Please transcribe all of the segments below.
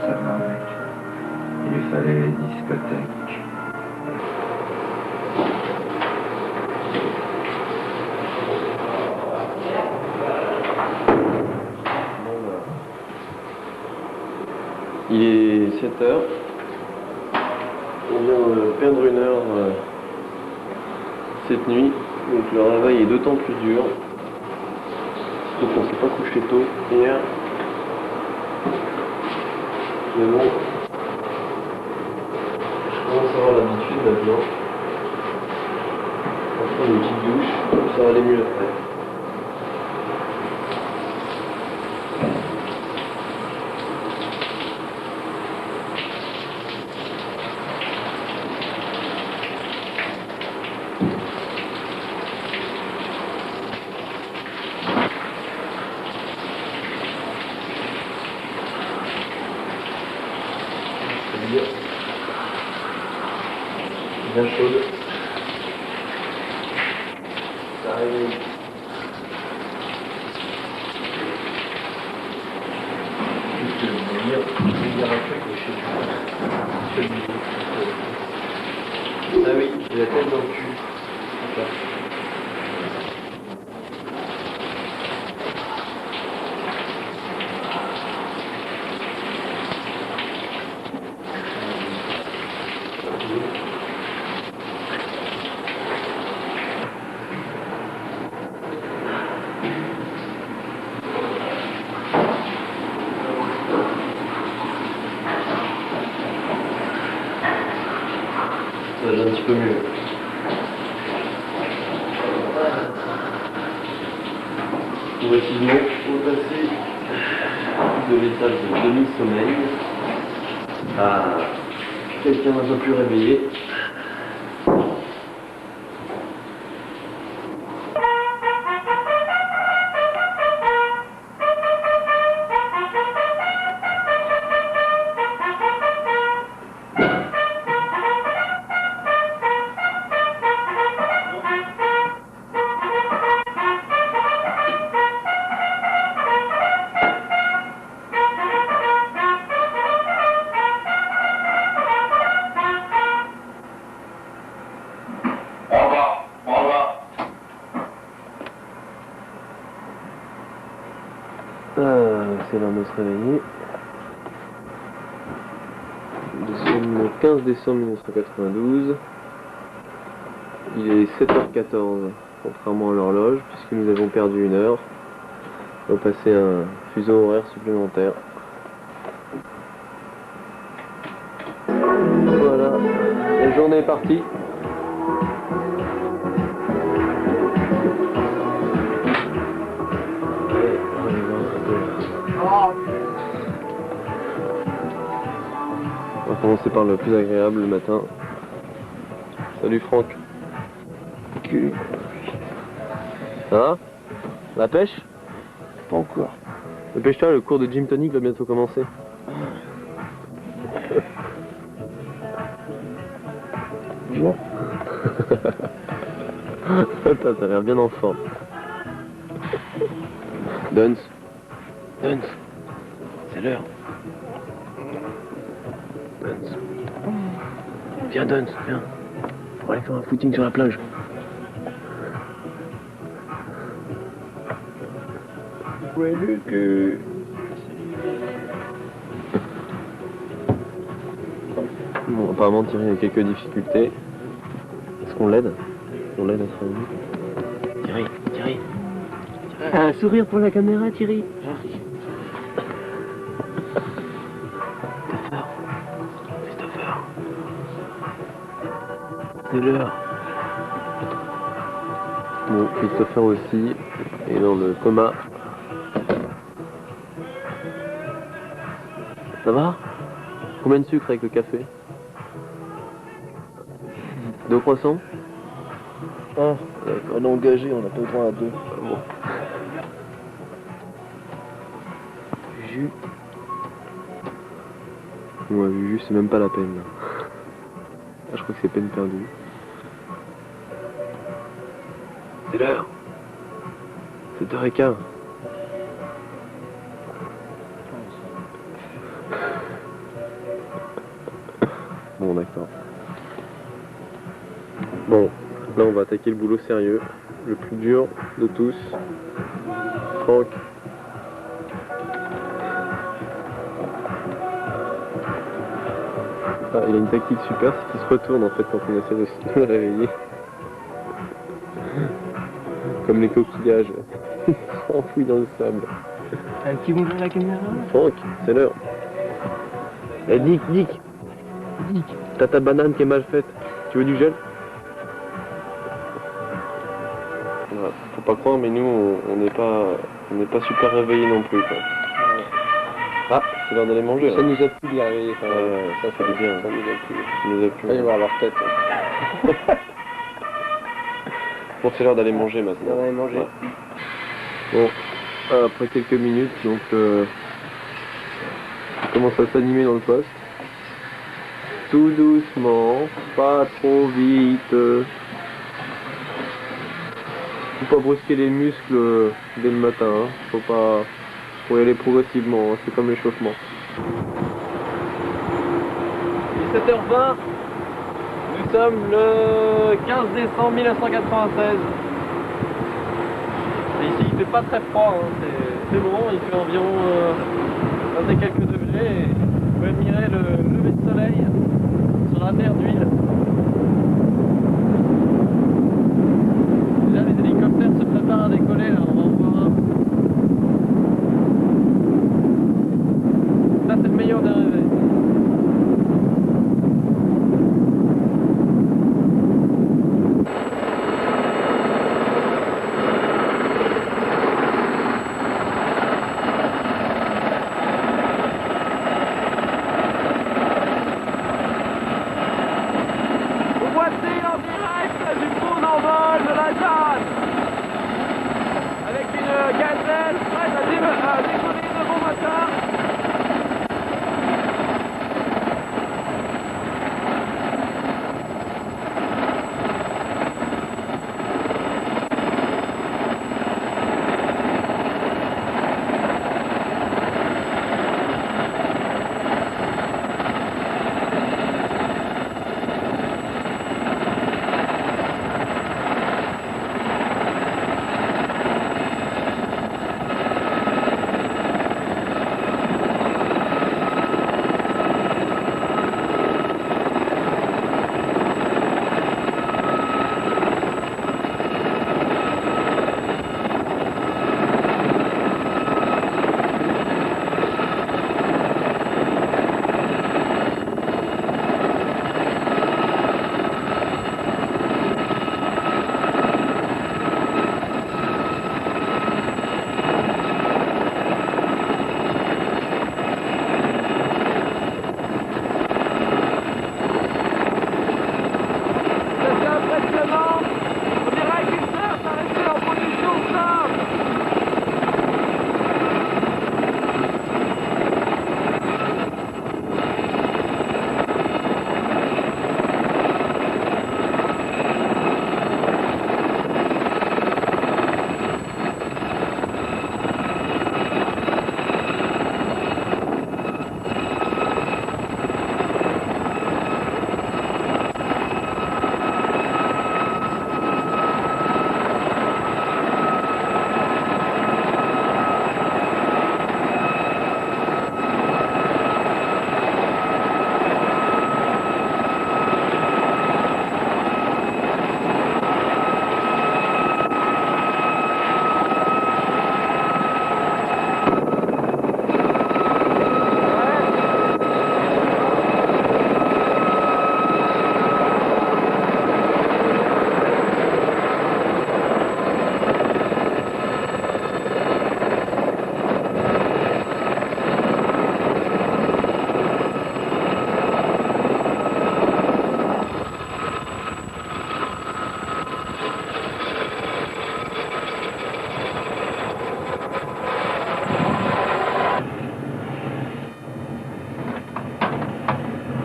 seulement mec. Il lui fallait les discothèques. Il est 7h. On vient de perdre 1 heure cette nuit, donc le réveil est d'autant plus dur. Donc on s'est pas couché tôt hier. Mais bon, je commence à avoir l'habitude maintenant. On va prendre une petite douche, ça va aller mieux après. Bien chaude. Ça arrive. Juste je vais dire un truc, mais je sais plus. Ah oui, j'ai la tête dans le cul. Voilà. Ça va un petit peu mieux. Progressivement, on va passer de l'état de demi-sommeil à quelqu'un un peu plus réveillé. C'est l'heure de se réveiller. Nous sommes le 15 décembre 1992. Il est 7h14, contrairement à l'horloge, puisque nous avons perdu 1 heure. On va passer un fuseau horaire supplémentaire. Voilà, la journée est partie. On va commencer par le plus agréable le matin. Salut Franck. Hein? La pêche? Pas encore. Dépêche-toi, le cours de gym tonic va bientôt commencer. Bonjour. T'as l'air bien en forme. Duns. Duns. C'est l'heure. Duns. Viens Duns, viens. On va aller faire un footing sur la plage. Ouais, le cul. Bon, apparemment Thierry a quelques difficultés. Est-ce qu'on l'aide? On l'aide à se réveiller. Thierry. Un sourire pour la caméra, Thierry. Christopher. C'est l'heure. Bon, Christopher aussi est dans le coma. Ça va? Combien de sucre avec le café? 2 croissants? Ah, on est engagé, on n'a pas le droit à 2. Bon. Jus. Ouais, jus, c'est même pas la peine. Ah, je crois que c'est peine perdue. C'est l'heure. 7h15. bon d'accord. Bon, là on va attaquer le boulot sérieux, le plus dur de tous. Franck. Ah, il a une tactique super, c'est qu'il se retourne en fait quand on essaie de se réveiller. Comme les coquillages. Il s'enfouit dans le sable. Un petit bonjour à la caméra. Franck, c'est l'heure. Eh Dick, t'as ta banane qui est mal faite. Tu veux du gel? Voilà, faut pas croire, mais nous on n'est pas super réveillés non plus quoi. Ah, c'est l'heure d'aller manger là. Ça nous a plu de la réveiller, ça fait du bien. Ça nous a plu. Ça nous a plu. Allez voir leur tête. Bon, c'est l'heure d'aller manger maintenant. On va aller manger. Ouais. Bon, après quelques minutes, donc on commence à s'animer dans le poste. Tout doucement, pas trop vite. Faut pas brusquer les muscles dès le matin. Hein. Faut y aller progressivement. Hein. C'est comme l'échauffement. 17h20. Nous sommes le 15 décembre 1996. Et ici il fait pas très froid, hein. C'est bon, il fait environ 20 et quelques degrés. Et vous pouvez admirer le lever de soleil sur la terre d'huile. Déjà les hélicoptères se préparent à décoller, là, on va en voir un. Ça c'est le meilleur des réveils.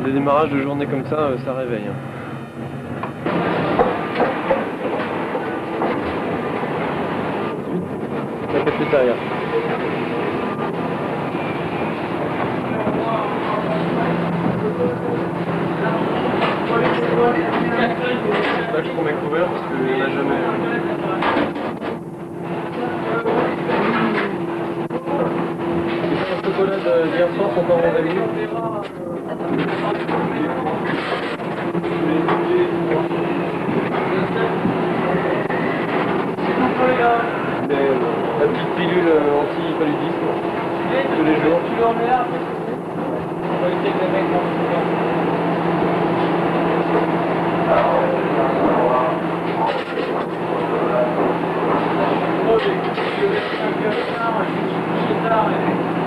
Des démarrages de journée comme ça, ça réveille. Hein. La cafétéria. chocolat d'hier soir sont pas rentabilisés. La petite pilule anti-paludisme tous les jours. Tu en es là, on va éviter que les mecs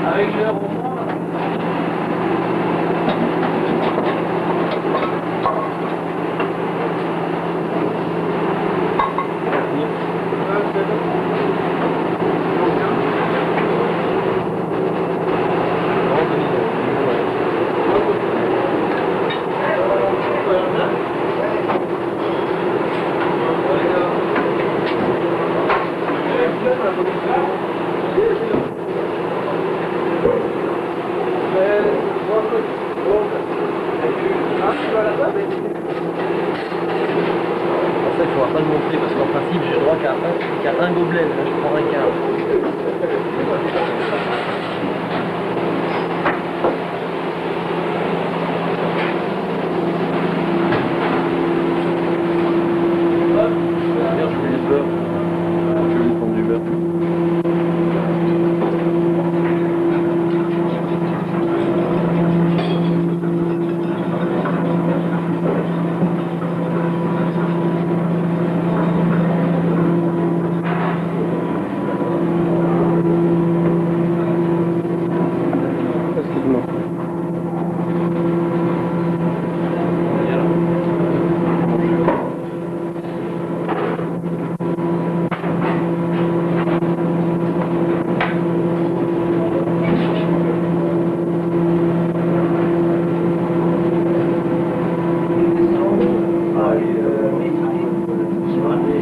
avec le roman. Ça, il faudra pas le montrer parce qu'en principe, j'ai le droit qu'à un gobelet. Là, je prends un quart. Hier, je voulais du beurre. Je vais lui prendre du beurre.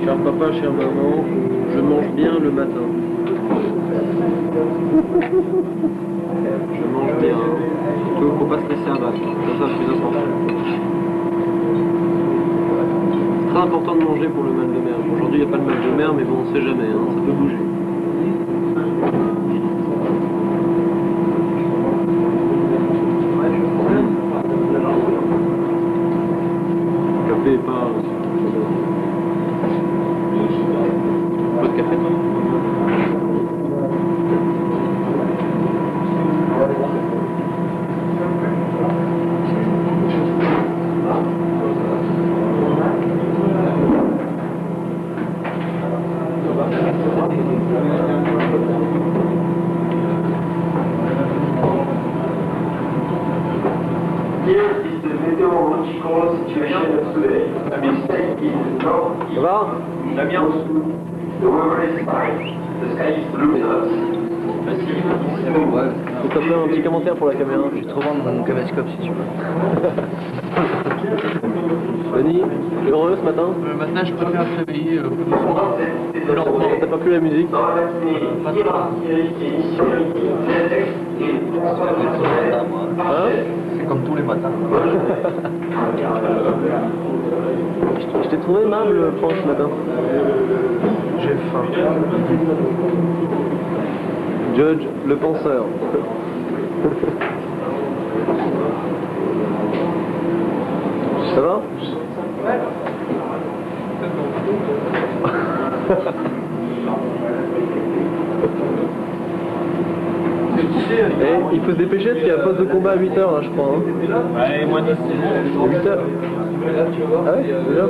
Cher papa, chère maman, je mange bien le matin. Je mange bien. Faut pas se laisser abattre. C'est ça le plus important. C'est très important de manger pour le mal de mer. Aujourd'hui, il n'y a pas de mal de mer, mais bon, on sait jamais, hein, ça peut bouger. Café pas... Pas de café. Here is the meteorological situation today. The mistake is north. Ça va? L'ambiance. The weather is fine. The sky is blue. Ouais. Faut te faire un petit commentaire pour la caméra. Je vais te revendre mon caméscope si tu veux. Denis, tu es heureux ce matin? Le matin, je préfère me réveiller plus lentement. T'as pas plu la musique? Dans la matinée, Hein? C'est comme tous les matins. Je t'ai trouvé aimable, Franck, ce matin. J'ai faim. Judge, le penseur. Ça va? Eh, il faut se dépêcher parce qu'il y a un poste de combat à 8h là, je crois. Hein. Ouais, moins 10. 8h. Ah ouais, déjà.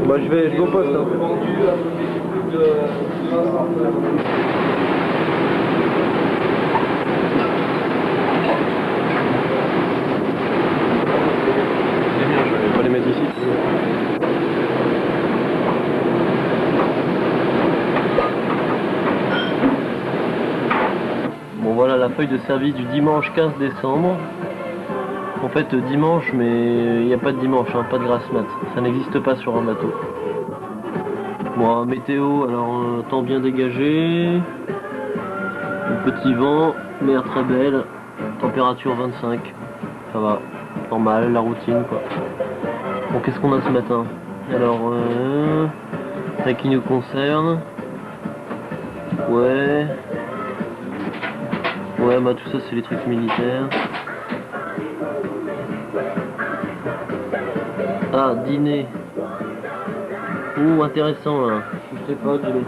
Moi je vais au poste. Hein. C'est bien, je vais pas les mettre ici. Bon voilà la feuille de service du dimanche 15 décembre. En fait dimanche, mais il n'y a pas de dimanche, hein, pas de grasse mat. Ça n'existe pas sur un bateau. Bon, météo, alors temps bien dégagé. Un petit vent, mer très belle. Température 25. Ça va, normal, la routine quoi. Bon, qu'est-ce qu'on a ce matin? Alors, ça qui nous concerne. Ouais. Ouais, bah tout ça c'est les trucs militaires. Ah, dîner. Ouh, intéressant là. Je sais pas, dîner.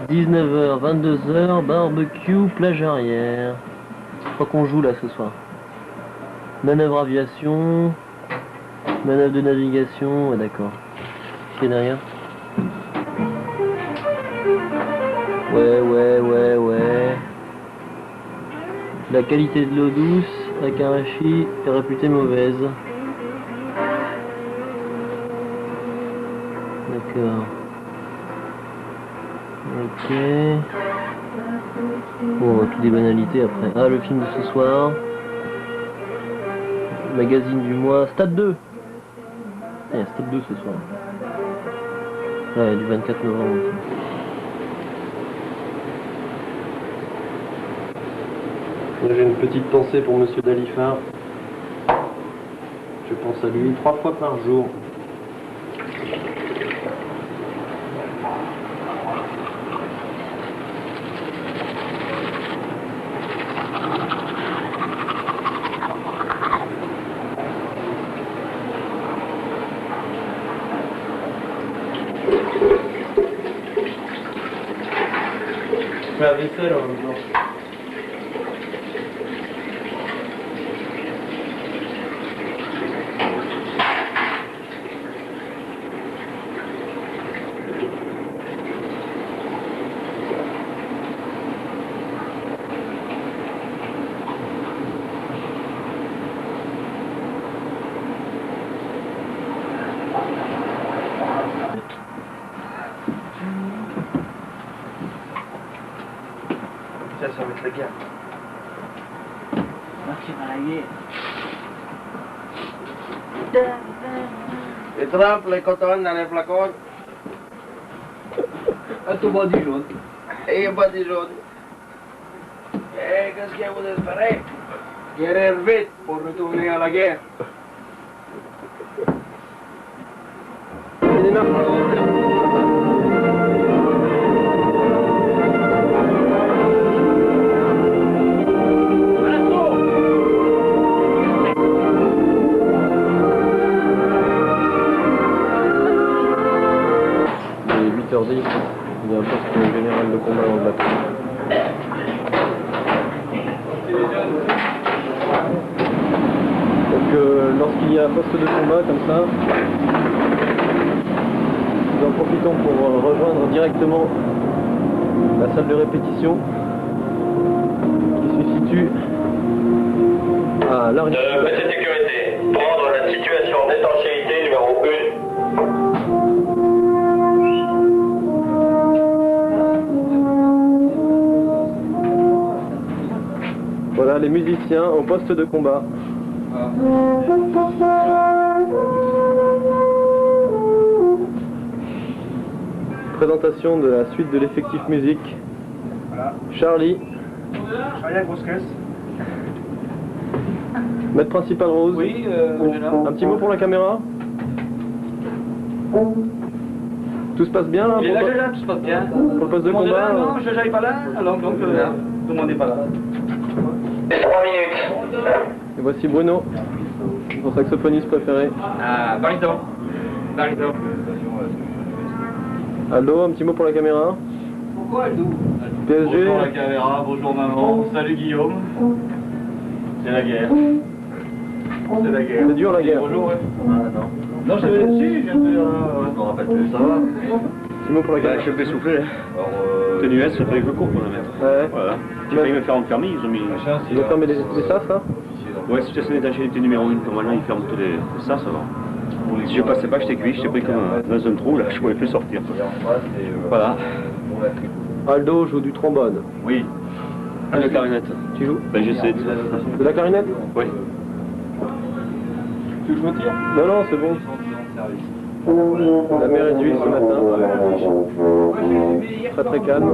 19h, 22h, barbecue, plage arrière. Je crois qu'on joue là ce soir. Manœuvre aviation. Manœuvre de navigation, ouais d'accord. Qui est derrière? Ouais. La qualité de l'eau douce à Karachi est réputée mauvaise. D'accord. Ok. Bon, toutes des banalités après. Ah, le film de ce soir. Magazine du mois. Stade 2. Il y a Stade 2 ce soir. Ouais, du 24 novembre. J'ai une petite pensée pour Monsieur Dalifard. Je pense à lui 3 fois par jour. La vaisselle en même temps. Ça va être la guerre. Les trappes, les cotons dans les flacons. Un tombeau du jaune. Et un body jaune. Et qu'est-ce que vous espérez? Guérir vite pour retourner à la guerre. Il y a un poste général de combat en Black. Donc lorsqu'il y a un poste de combat comme ça, nous en profitons pour rejoindre directement la salle de répétition qui se situe à l'arrière. Petite sécurité, prendre la situation d'étanchéité numéro 1. Voilà les musiciens au poste de combat. Présentation de la suite de l'effectif musique. Charlie. Maître principal Rose. Oui, Un petit mot pour la caméra. Tout se passe bien là Il est là, Jaja, tout se passe bien. pour le poste de Tout le monde est combat là, non, Jaja est pas là, alors donc tout le monde n'est pas là. 3 minutes. Et voici Bruno, mon saxophoniste préféré. Ah, bariton. Bariton. Aldo, un petit mot pour la caméra. Pourquoi Aldo? PSG. Bonjour la caméra, bonjour maman, salut Guillaume. C'est la guerre. C'est la guerre. C'est dur la guerre. Bonjour, ouais. Ah non. Non, si, je me rappelle plus, ça va. Un petit mot pour la caméra. Je suis un peu essoufflé. Tenue S, ça fait que court pour la mettre. Ouais. Voilà. J'ai failli me faire enfermer, ils ont mis. Ils ont fermé les sas là. Ouais, situation d'étanchéité numéro 1, normalement ils ferment tous les sas avant. Si je passais pas, j'étais cuit, j'étais pris comme dans un trou, là, je pouvais plus sortir. Voilà. Aldo joue du trombone. Oui. Ah, la clarinette. Tu joues? Ben j'essaie de... De la clarinette? Oui. Tu veux que je me tire? Non, non, c'est bon. La mer est d'huile ce matin. Très très calme.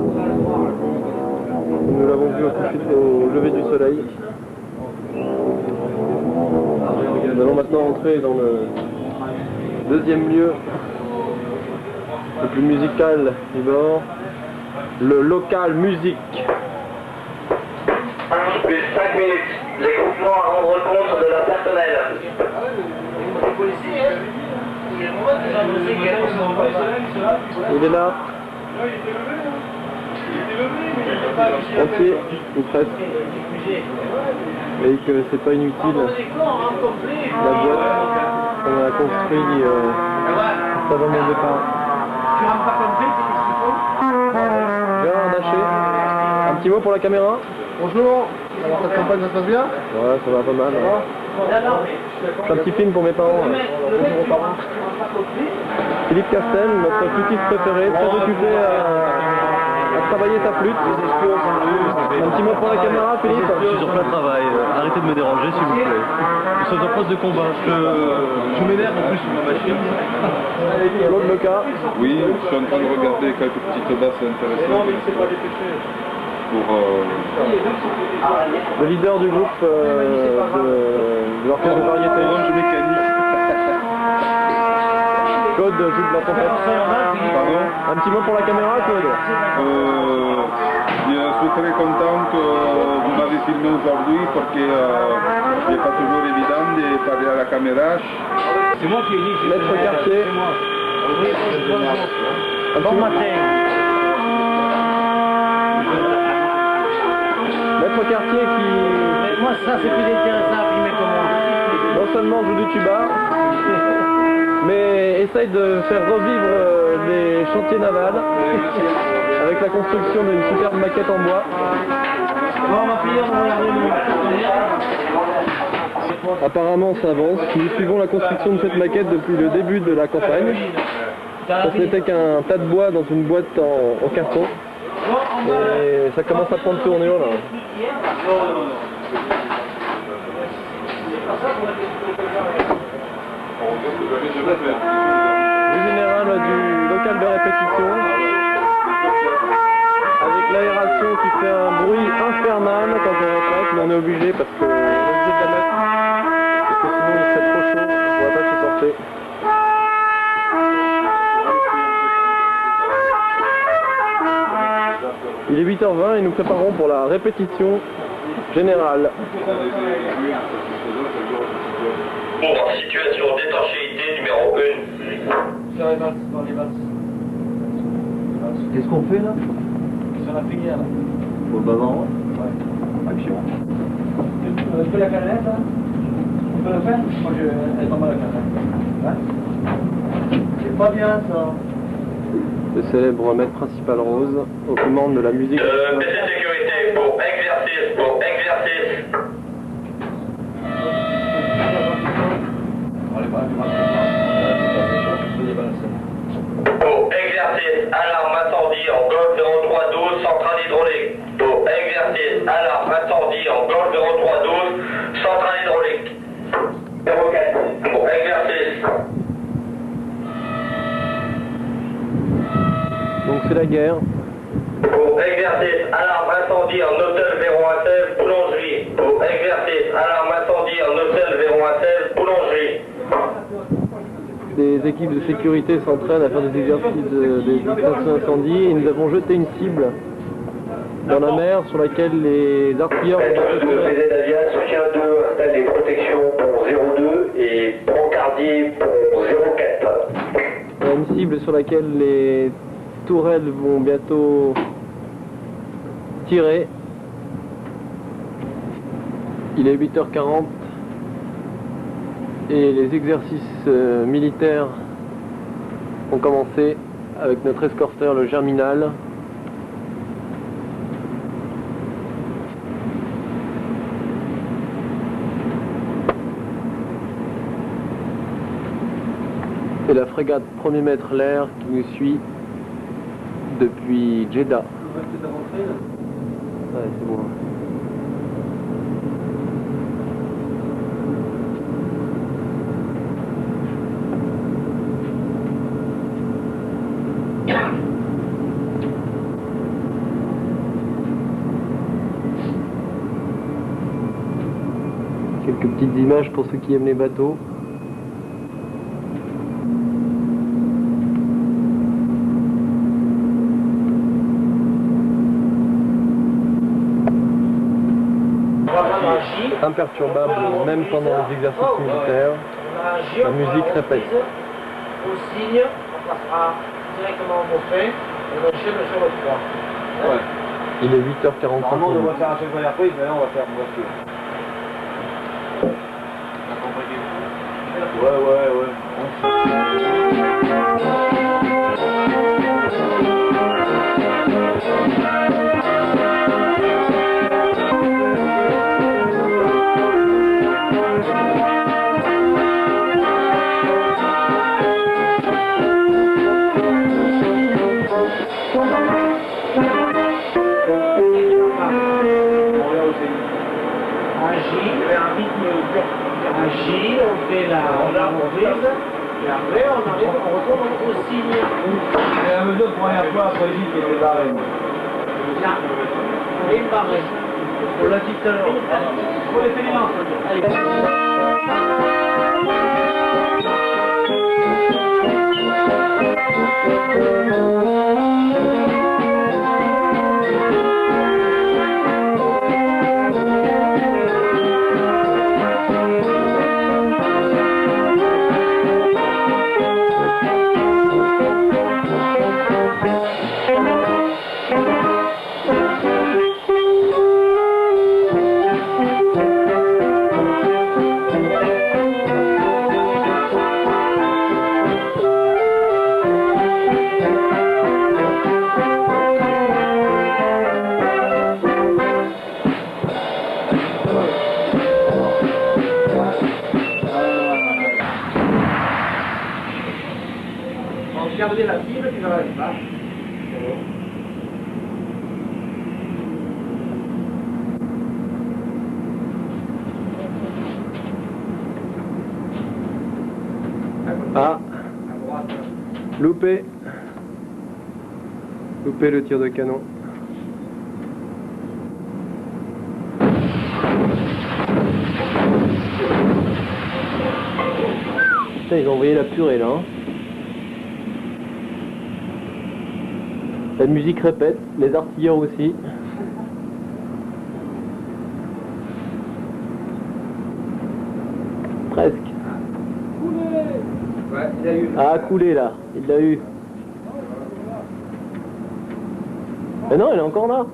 Nous l'avons vu au lever du soleil. Nous allons maintenant entrer dans le deuxième lieu le plus musical du bord, le local musique. 11 plus 5 minutes. L'équipement à rendre compte de leur personnel. Il est là. Entier, ou presque. Et que c'est pas inutile. La boîte qu'on a construit avant mon départ. Bien, Daché. Un petit mot pour la caméra. Bonjour, alors cette campagne ça se passe bien? Ouais, ça va pas mal. Je fais un petit film pour mes parents. Bonjour aux parents. Philippe Castel, notre flûtiste préféré, très occupé à travailler sa flûte. Un petit mot pour la caméra, Philippe. Je suis sur plein travail, arrêtez de me déranger s'il vous plaît. Nous sommes en poste de combat, je m'énerve en plus sur ma machine. Claude Leca. Oui, je suis en train de regarder quelques petites basses intéressantes pour Le leader du groupe de l'orchestre de variété. Orange Mécanique. Claude joue de la trompette. Pardon? Un petit mot pour la caméra, Claude. Je suis très content que vous m'avez filmé aujourd'hui parce que ce n'est pas toujours évident de parler à la caméra. C'est moi qui ai dit. Maître Cartier. Bon matin. Maître Cartier qui Moi ça c'est plus intéressant à filmer que moi. non seulement joue du tuba, mais essaye de faire revivre les chantiers navals avec la construction d'une superbe maquette en bois. Bon ma fille, on va regarder Apparemment ça avance. Nous suivons la construction de cette maquette depuis le début de la campagne. Ça n'était qu'un tas de bois dans une boîte en carton. Et ça commence à prendre tournure là. Vue générale du local de répétition. Avec l'aération qui fait un bruit infernal quand on répète, mais on est obligé parce que on est obligé de la mettre. Parce que sinon il serait trop chaud, on ne pourrait pas supporter. Il est 8h20 et nous préparons pour la répétition générale. Pour situation d'étanchéité numéro 1. Qu'est-ce qu'on fait là? Sur la filière là. Au bavard. Action. Tu peux la canette là? On peut le faire? Moi elle est pas mal la canette. Hein? C'est pas bien ça. Le célèbre maître principal Rose aux commandes de la musique. PC sécurité pour exercice, pour exercice. Pour exercice, alarme incendie en golf 0312, centrale hydraulique. Pour exercice, alarme incendie en golf 0312, centrale hydraulique. 04. Pour exercice. Donc c'est la guerre. Pour exercice, alarme incendie en hôtel 016, boulangerie. Pour exercice, alarme incendie en hôtel 016, boulangerie. Des équipes de sécurité s'entraînent à faire des exercices d'extinction d'incendie et nous avons jeté une cible dans la mer sur laquelle les artilleurs PZ Avia, soutien 2, installe des protections pour 02 et brancardier pour 04. il y a une cible sur laquelle les tourelles vont bientôt tirer. Il est 8h40 et les exercices militaires ont commencé avec notre escorteur le Germinal. Et la frégate 1er mètre l'air qui nous suit depuis Jeddah. Ouais, c'est bon. Quelques petites images pour ceux qui aiment les bateaux. imperturbable même pendant les exercices militaires. La musique répète. Au signe, on passera directement au fait et on enchaîne sur le 3. Ouais. Il est 8h45. Normalement, on va faire un cheval après, mais là, on va faire voiture. Ouais. On fait la reprise, et après on retourne au signe. Et la mesure de première fois après Gilles qui était barré. Là, on est barré. On l'a dit tout à l'heure. On les fait les lances. Allez. Regardez la cible qui va dans l'espace. Ah, loupé. Loupé le tir de canon. Putain, ils ont envoyé la purée là. Hein. La musique répète, les artilleurs aussi. Presque. Ouais, il a eu. Ah, coulé là, il l'a eu. Mais non, elle est encore là.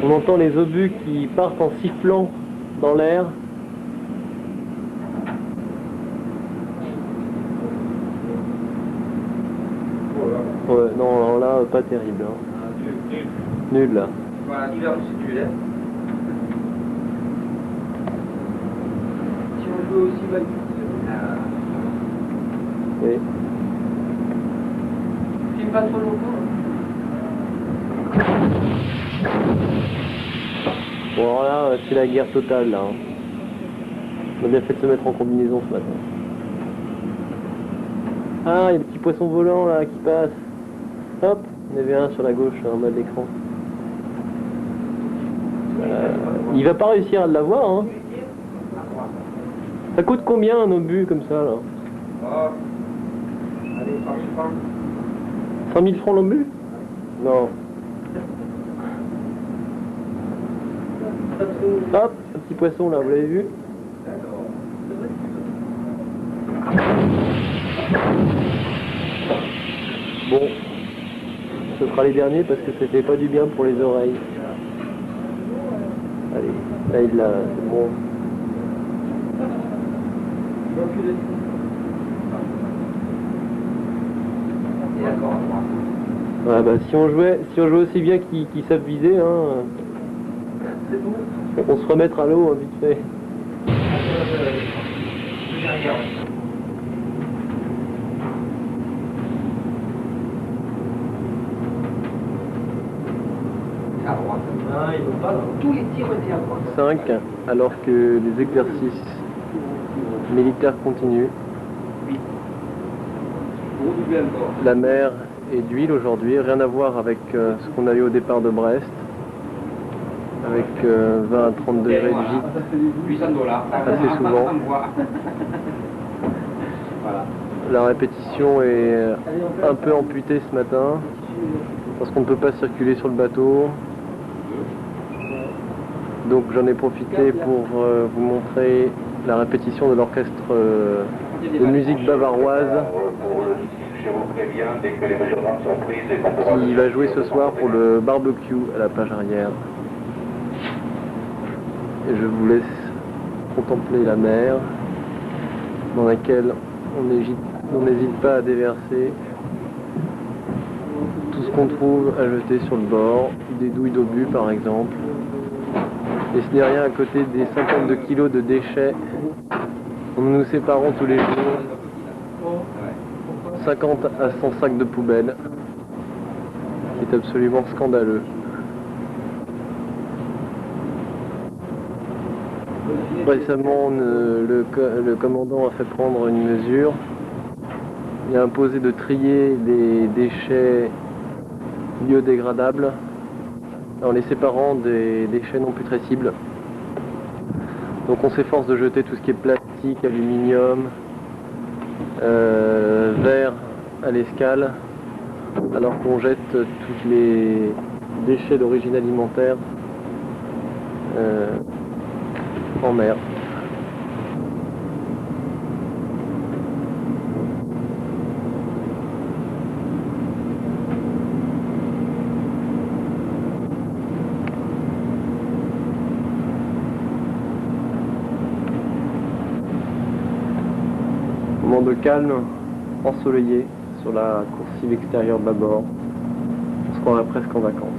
On entend les obus qui partent en sifflant dans l'air. Ouais, non, alors là, pas terrible. Hein. Nul là. Voilà, divers circulaire. Si on veut aussi mal. Oui. Filme pas trop longtemps. Bon, alors là, c'est la guerre totale là. Hein. On a bien fait de se mettre en combinaison ce matin. Ah, il y a des petits poissons volants là qui passent. Hop, on avait un sur la gauche en bas de l'écran. Il va pas réussir à l'avoir, hein. Ça coûte combien un obus comme ça là? Allez, par 100 000 francs l'obus? Non. Hop, un petit poisson là, vous l'avez vu? Bon, ce sera les derniers parce que ça fait pas du bien pour les oreilles. Allez, là il l'a, c'est bon. Ouais, bah si on jouait aussi bien qu'ils savent viser, hein, on se remettre à l'eau hein, vite fait. Ah, ils vont pas là. Tous les tirs étaient à droite. 5, alors que les exercices militaires continuent. La mer est d'huile aujourd'hui, rien à voir avec ce qu'on a eu au départ de Brest, avec 20 à 30 degrés de gîte assez souvent. La répétition est un peu amputée ce matin parce qu'on ne peut pas circuler sur le bateau. Donc j'en ai profité pour vous montrer la répétition de l'orchestre de musique bavaroise qui va jouer ce soir pour le barbecue à la plage arrière. Et je vous laisse contempler la mer dans laquelle on n'hésite pas à déverser tout ce qu'on trouve à jeter sur le bord, des douilles d'obus par exemple. Et ce n'est rien à côté des 52 kilos de déchets dont nous nous séparons tous les jours. 50 à 100 sacs de poubelle. C'est absolument scandaleux. Récemment, le commandant a fait prendre une mesure. Il a imposé de trier les déchets biodégradables en les séparant des déchets non putrescibles. Donc on s'efforce de jeter tout ce qui est plastique, aluminium, verre à l'escale, alors qu'on jette tous les déchets d'origine alimentaire en mer. Moment de calme, ensoleillé sur la coursive extérieure bâbord. On se croirait presque en vacances.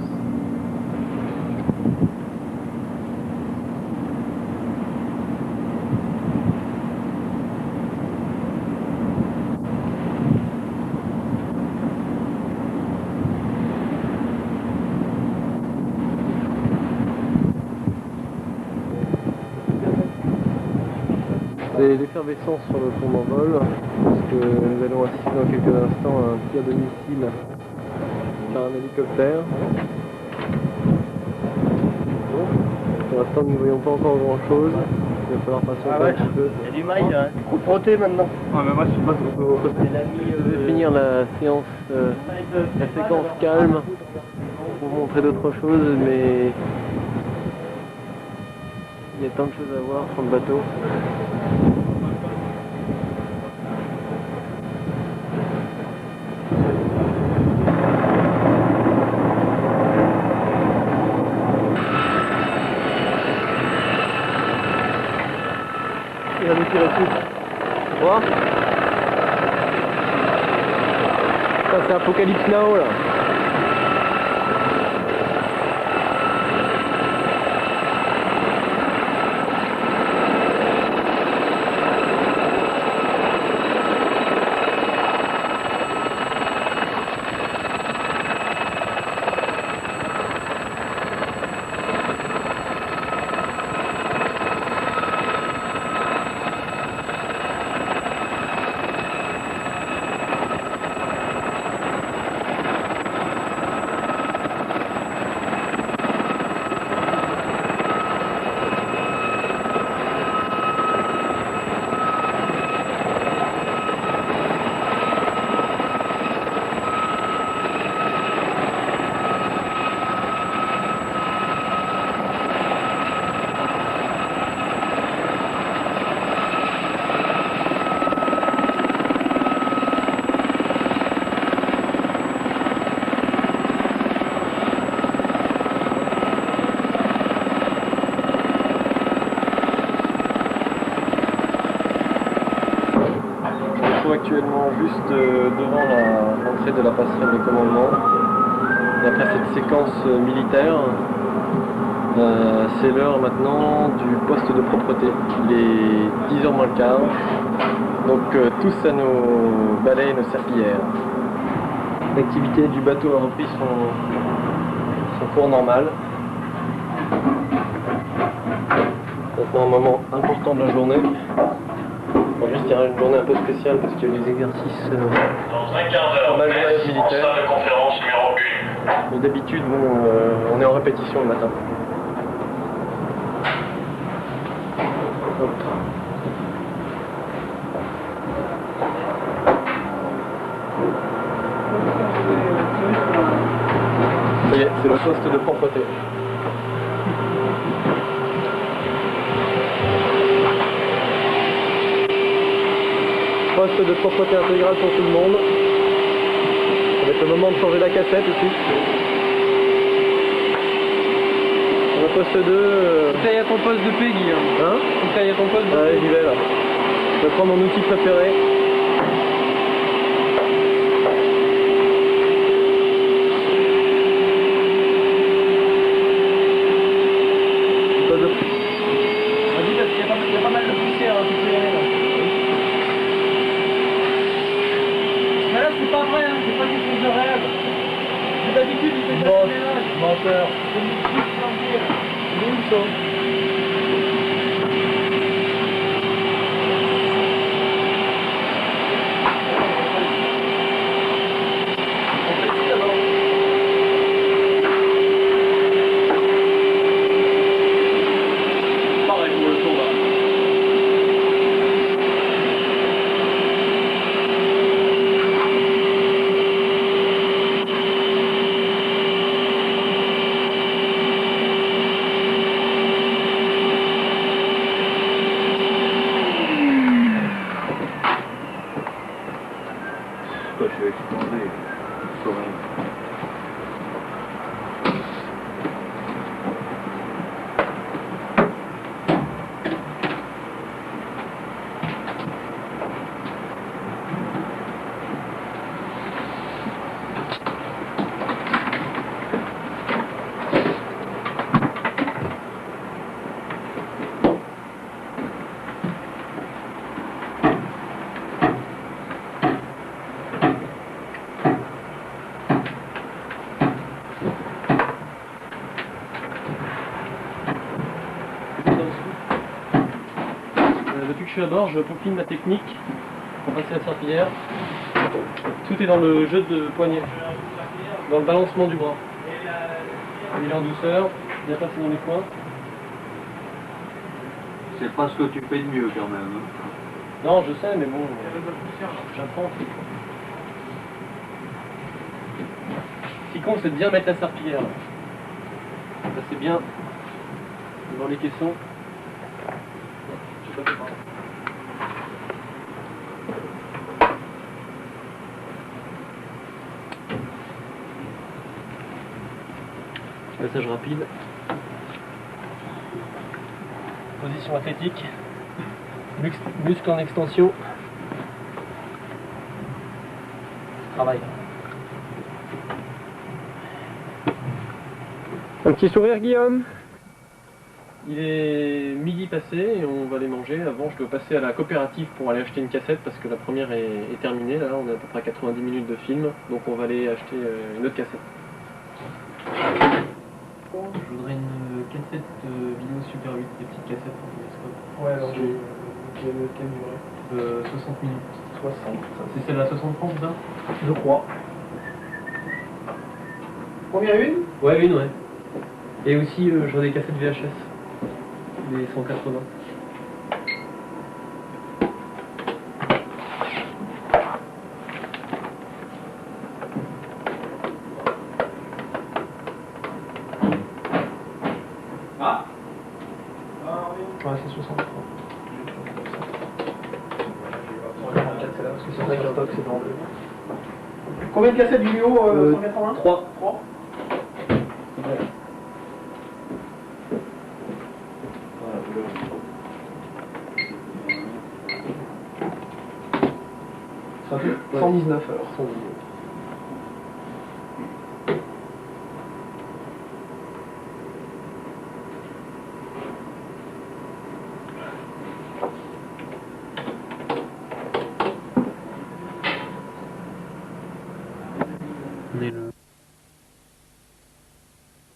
C'est l'effervescence sur le pont d'envol, parce que nous allons assister dans quelques instants à un tir de missile par un hélicoptère. Pour l'instant, nous ne voyons pas encore grand chose. Il va falloir patienter un petit peu. Il y a du mail là. Faut frotter maintenant. Ouais, mais moi je suis pas trop. Je vais finir la séance, la séquence calme pour vous montrer d'autres choses, mais il y a tant de choses à voir sur le bateau. Il va nous tirer dessus. Tu vois ? Ça c'est Apocalypse Now là. Actuellement juste devant l'entrée de la passerelle de commandement. Et après cette séquence militaire, c'est l'heure maintenant du poste de propreté. Il est 10h moins le quart, donc tous à nos balais et nos serpillères. L'activité du bateau a repris son cours normal. Maintenant un moment important de la journée. Aujourd'hui, il y aura une journée un peu spéciale parce qu'il y a des exercices Dans un quart d'heure, en salle de conférence numéro 1. Mais d'habitude, on est en répétition le matin. Hop. C'est le poste de propreté. Poste de propreté intégrale pour tout le monde. Ça va être le moment de changer la cassette aussi. On a poste 2. Tu à ton poste de paix, Guillaume. Hein? Tu à ton poste de Ouais, j'y vais là. Je vais prendre mon outil préféré. Vas-y, parce qu'il y a pas mal de poussière, hein, tu peux y aller là. Mais là, c'est pas vrai, hein, c'est pas quelque chose de réel. D'habitude, il fait ça tous les âges. Menteur. C'est une petite chantier, là. Il est où ça? Pareil pour le combat. Je vais exploser. Depuis que je suis à bord, je peaufine ma technique pour passer la serpillière. Tout est dans le jeu de poignet, dans le balancement du bras. Il est en douceur, bien passé dans les coins. C'est pas ce que tu fais de mieux quand même. Non, je sais, mais bon, j'apprends. Ce qui compte, c'est de bien mettre la serpillière. Passer bien dans les caissons. Passage rapide. Position athlétique. Muscle en extension. Travail. Un petit sourire, Guillaume? Il est midi passé et on va aller manger. Avant, je dois passer à la coopérative pour aller acheter une cassette parce que la première est terminée. Là, on est à peu près à 90 minutes de film. Donc on va aller acheter une autre cassette. Je voudrais une cassette vidéo Super 8, des petites cassettes en télescope. Ouais, alors j'ai lequel durait 60 minutes. 60. C'est celle à 60 francs, c'est ça? Je crois. Combien une? Ouais, une, ouais. Et aussi, je vois des cassettes VHS. Des 180. Ouais, c'est 63. C'est là, parce que c'est vrai qu'un stock, c'est dans le... Combien de cassettes vidéo 180? 3. 3. Ça fait 119 heures. 119.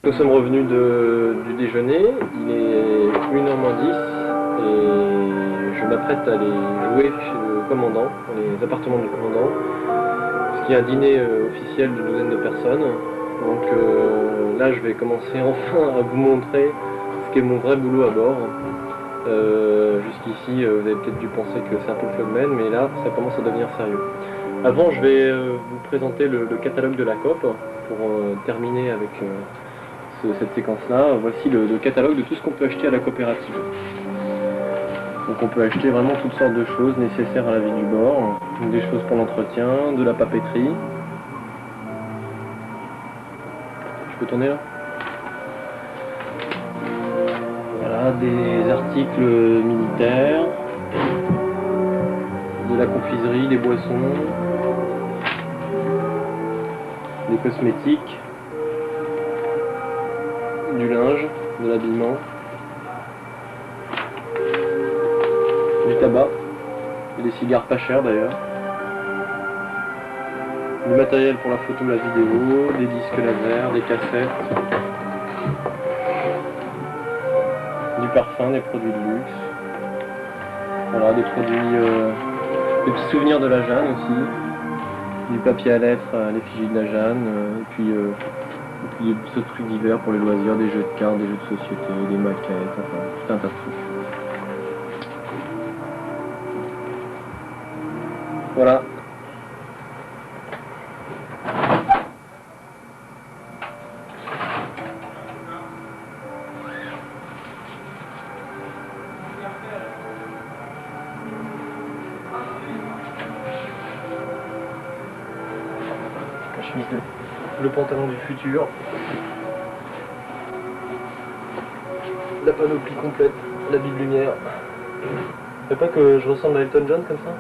Nous sommes revenus du déjeuner, il est 1h moins 10 et je m'apprête à aller jouer chez le commandant, dans les appartements du commandant, parce qu'il y a un dîner officiel d'une douzaine de personnes. Donc là je vais commencer enfin à vous montrer ce qu'est mon vrai boulot à bord. Jusqu'ici vous avez peut-être dû penser que c'est un peu le Club Med, mais là ça commence à devenir sérieux. Avant je vais vous présenter le catalogue de la COP, pour terminer avec cette séquence-là, voici le catalogue de tout ce qu'on peut acheter à la coopérative. Donc on peut acheter vraiment toutes sortes de choses nécessaires à la vie du bord, des choses pour l'entretien, de la papeterie. Je peux tourner là? Voilà, des articles militaires, de la confiserie, des boissons, des cosmétiques, du linge, de l'habillement, du tabac, et des cigares pas chers d'ailleurs, du matériel pour la photo, la vidéo, des disques laser, des cassettes, du parfum, des produits de luxe, voilà, des produits, des petits souvenirs de la Jeanne aussi, du papier à lettres à l'effigie de la Jeanne, et puis des petits trucs divers pour les loisirs, des jeux de cartes, des jeux de société, des maquettes, enfin tout un tas de trucs. Voilà. La chemise le pantalon du futur. La panoplie complète, la Bible lumière. C'est pas que je ressemble à Elton John comme ça?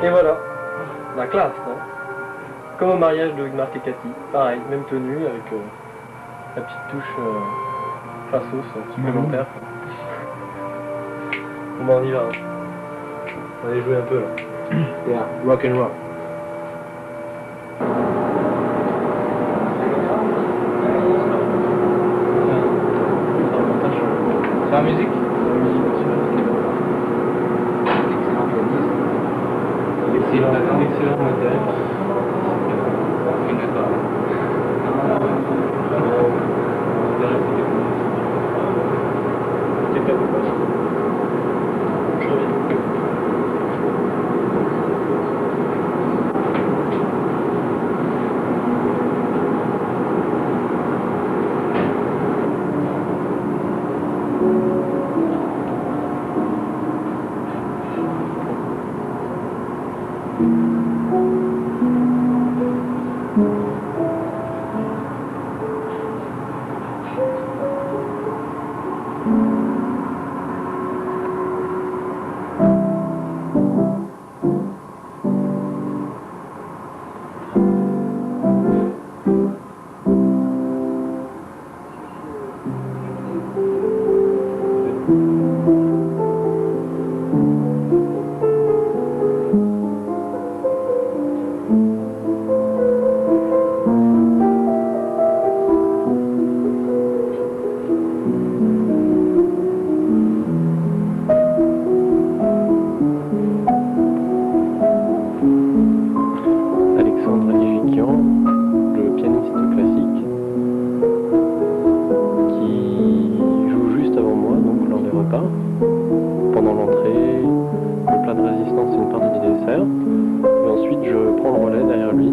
Et voilà, la classe, non? Comme au mariage de Marc et Cathy, pareil, même tenue avec la petite touche sauce supplémentaire. Bon bah on y va, hein. On va aller jouer un peu là. Yeah, rock and roll. C'est la musique? Excellent modèle. Pendant l'entrée, le plat de résistance et une partie du dessert. Et ensuite, je prends le relais derrière lui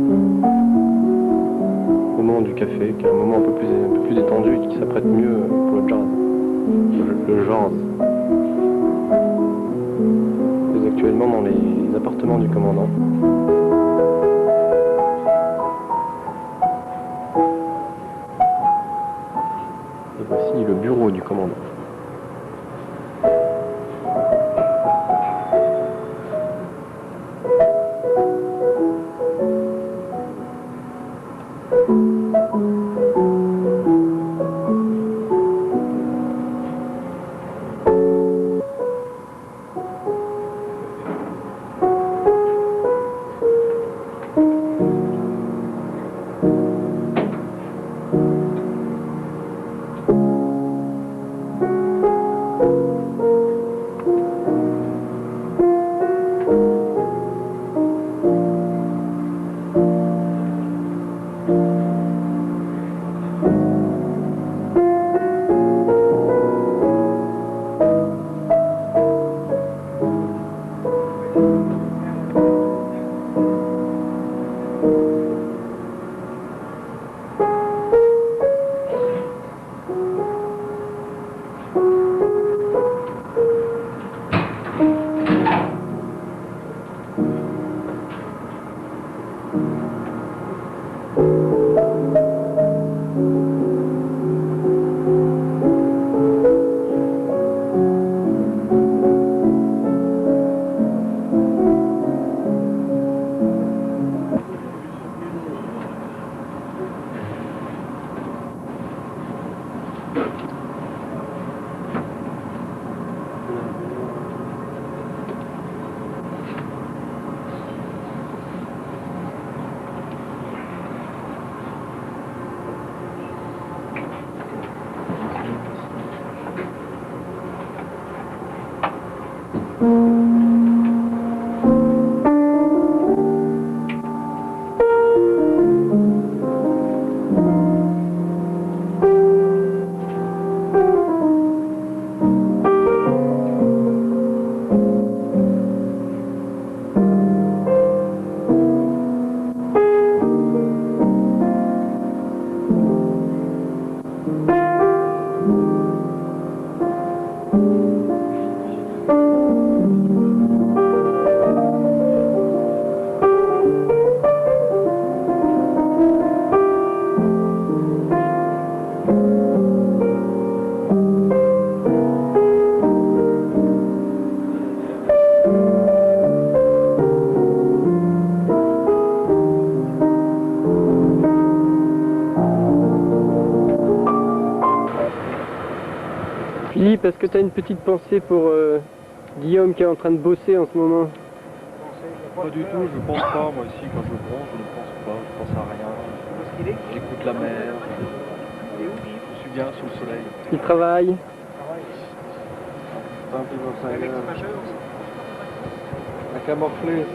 au moment du café, qui est un moment un peu plus détendu et qui s'apprête mieux pour le jazz. Le jazz. Je suis actuellement dans les appartements du commandant. Et voici le bureau du commandant. Philippe, est-ce que tu as une petite pensée pour Guillaume qui est en train de bosser en ce moment? Pas du tout, je pense pas. Moi ici, quand je bronze, je ne pense pas, je pense à rien. J'écoute la mer. Je suis bien sous le soleil. Il travaille? La camouflée.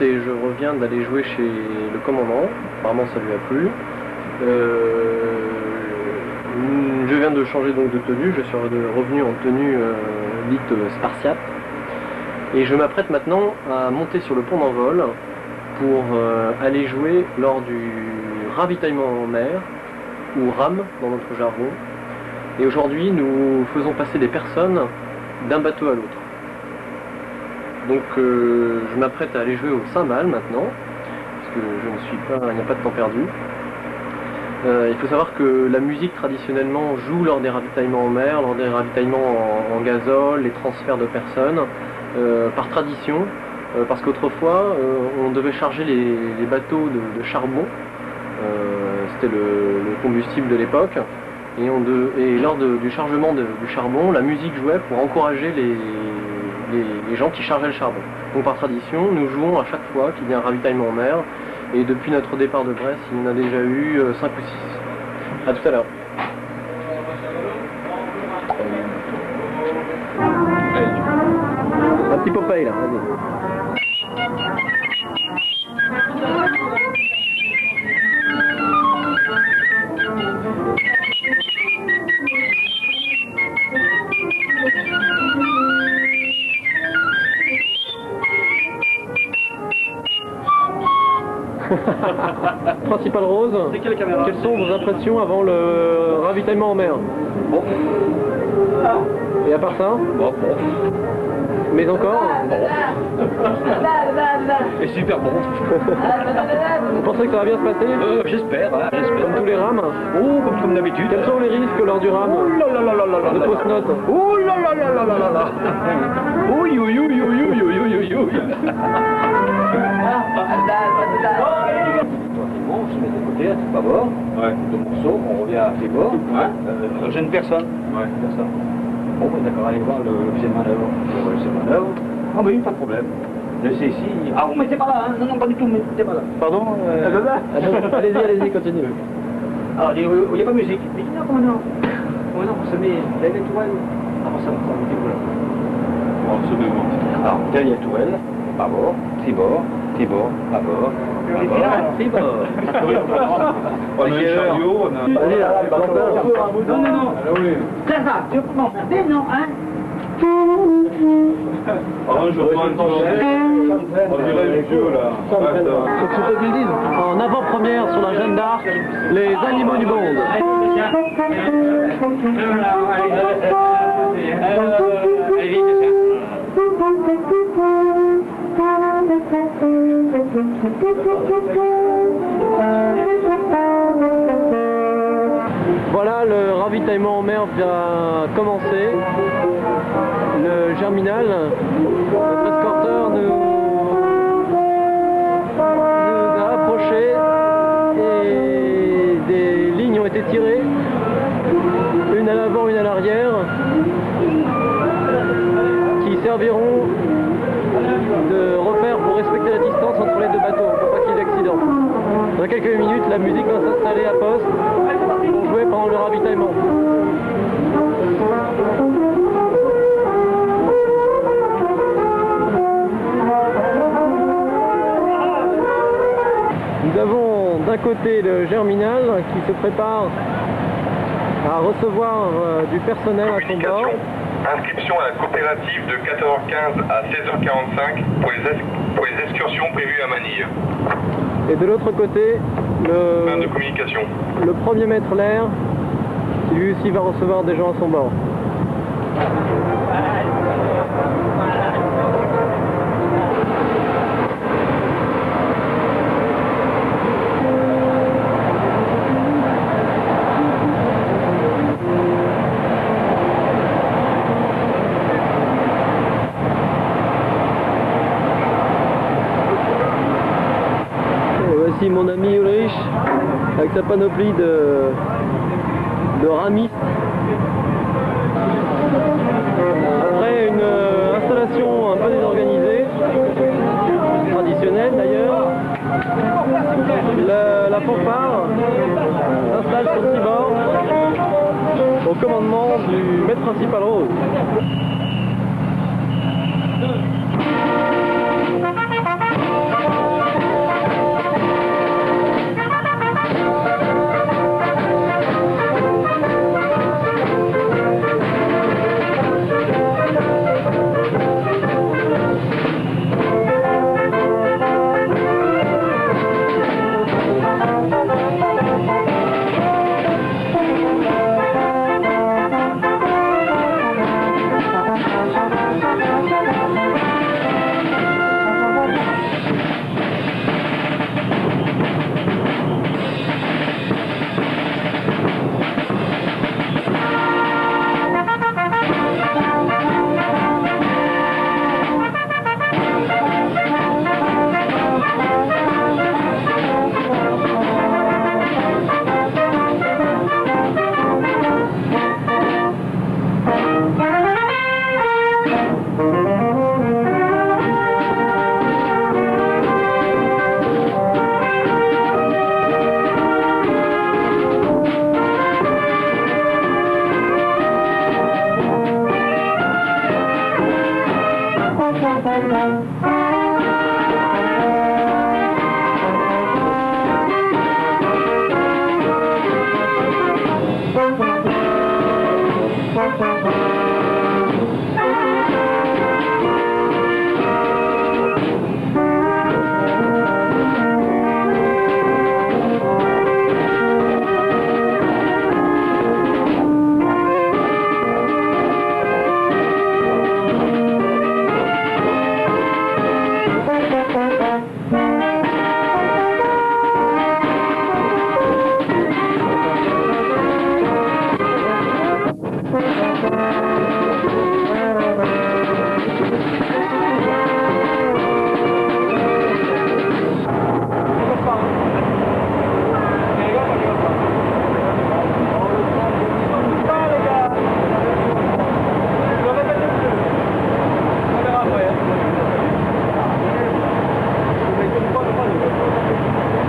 Et je reviens d'aller jouer chez le commandant. Apparemment ça lui a plu. Je viens de changer donc de tenue, je suis revenu en tenue dite spartiate. Et je m'apprête maintenant à monter sur le pont d'envol pour aller jouer lors du ravitaillement en mer, ou RAM dans notre jargon. Et aujourd'hui nous faisons passer des personnes d'un bateau à l'autre. Donc je m'apprête à aller jouer au cymbale maintenant, parce que je ne suis pas, il n'y a pas de temps perdu. Il faut savoir que la musique traditionnellement joue lors des ravitaillements en mer, lors des ravitaillements en gazole, les transferts de personnes, par tradition, parce qu'autrefois on devait charger les bateaux de charbon, c'était le combustible de l'époque, et lors du chargement du charbon, la musique jouait pour encourager les gens qui chargeaient le charbon. Donc par tradition, nous jouons à chaque fois qu'il y a un ravitaillement en mer, et depuis notre départ de Brest, il y en a déjà eu 5 ou 6. A tout à l'heure. Un petit Popeye là, vas-y. Principal Rose, quelles sont vos impressions avant le ravitaillement en mer? Bon. Et à part ça? Bon. Mais encore? Et super bon. Vous pensez que ça va bien se passer? J'espère, hein, j'espère. Comme tous les rames? Oh, comme d'habitude. Quels sont les risques lors du rame? Oh là là là là là là De là. fausses notes? Oh là là là là là là là. Oui, oui, oui, oui, oui, oui, oui, oui, oui. Bon, je mets de côté, c'est pas bord. Ouais. Deux morceaux, on revient à ses bords. Ouais. Gêne personne. Ouais. Personne. Bon, ben, d'accord, allez voir l'objet de manœuvre. L'objet de manœuvre. Ah oui, pas de problème. Laissez ici. Ah, vous mettez pas là, hein? Non, non, pas du tout, mettez pas là. Pardon Allez-y, allez-y, continuez. Alors, il n'y a pas de musique. Mais non, comment non? Comment non, on se met là, les tourelles. Ah, bon, ça me dit voilà. On se met où? Alors, derrière tourelle, bâbord, tribord, bâbord. Tribord. On a un chariot, on a... Allez, là, Non, non, non. Ça va, tu peux m'emmerder, non, hein? Ah, je prends un temps. On dirait le jeu, là. En avant-première sur la Jeanne d'Arc, les animaux du monde. Voilà, le ravitaillement en mer vient commencer. Le Germinal, notre escorteur nous a approchés et des lignes ont été tirées, une à l'avant, une à l'arrière, qui serviront de repère pour respecter la distance entre les deux bateaux, pour pas qu'il y ait d'accident. Dans quelques minutes, la musique va s'installer à poste pour jouer pendant le ravitaillement. Nous avons d'un côté le Germinal qui se prépare à recevoir du personnel à son bord. Inscription à la coopérative de 14h15 à 16h45 pour les excursions prévues à Manille. Et de l'autre côté, Fin de communication. le premier maître l'air qui lui aussi va recevoir des gens à son bord. Voici mon ami Ulrich avec sa panoplie de ramistes. Après une installation un peu désorganisée, traditionnelle d'ailleurs, la fanfare s'installe sur le tribord au commandement du maître principal Rose.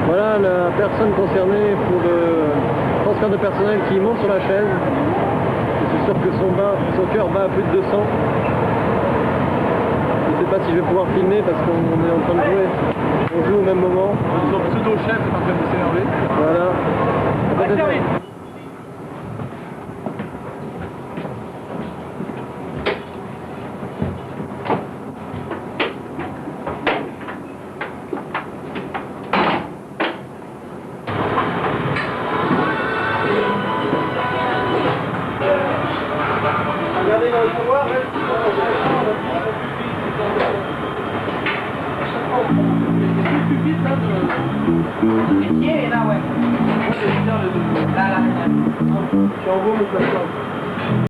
Voilà la personne concernée pour le transfert de personnel qui monte sur la chaise. Je suis sûr que son cœur bat à plus de 200. Je ne sais pas si je vais pouvoir filmer parce qu'on est en train de jouer. On joue au même moment. Son pseudo-chef est en train de s'énerver. Voilà. Regardez dans le couloir, là, ouais. Là, là.